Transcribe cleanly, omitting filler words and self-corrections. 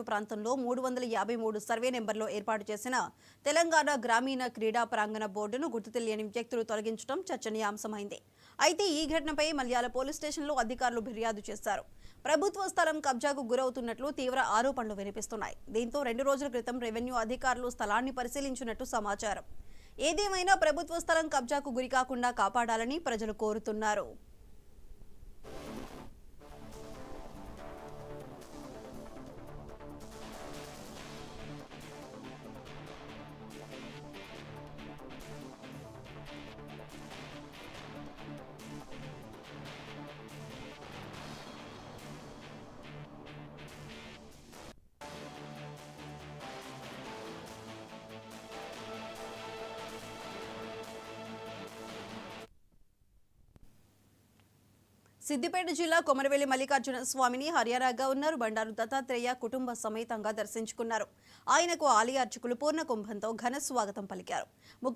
ప్రాంతంలో 353 సర్వే నెంబర్లో ఏర్పాటు చేసిన తెలంగాణ గ్రామీణ క్రీడా ప్రాంగణ బోర్డును గుర్తు తెలియని వ్యక్తులు తొలగించడం చర్చనీయాంశమైంది. అయితే ఈ ఘటనపై మల్యాల పోలీస్ స్టేషన్లో అధికారులు ఫిర్యాదు చేశారు. ప్రభుత్వ స్థలం కబ్జాకు గురవుతున్నట్లు తీవ్ర ఆరోపణలు వినిపిస్తున్నాయి. దీంతో 2 రోజుల క్రితం రెవెన్యూ అధికారులు స్థలాన్ని పరిశీలించినట్టు సమాచారం. ఏదేమైనా ప్రభుత్వ స్థలం కబ్జాకు గురికాకుండా కాపాడాలని ప్రజలు కోరుతున్నారు. సిద్దిపేట జిల్లా కొమరవెల్లి మల్లికార్జున స్వామిని హర్యానా గవర్నర్ బండారు దత్తాత్రేయ కుటుంబ సమేతంగా దర్శించుకున్నారు. ఆయనకు ఆలయ అర్చకులు పూర్ణ కుంభంతో ఘన స్వాగతం పలికారు.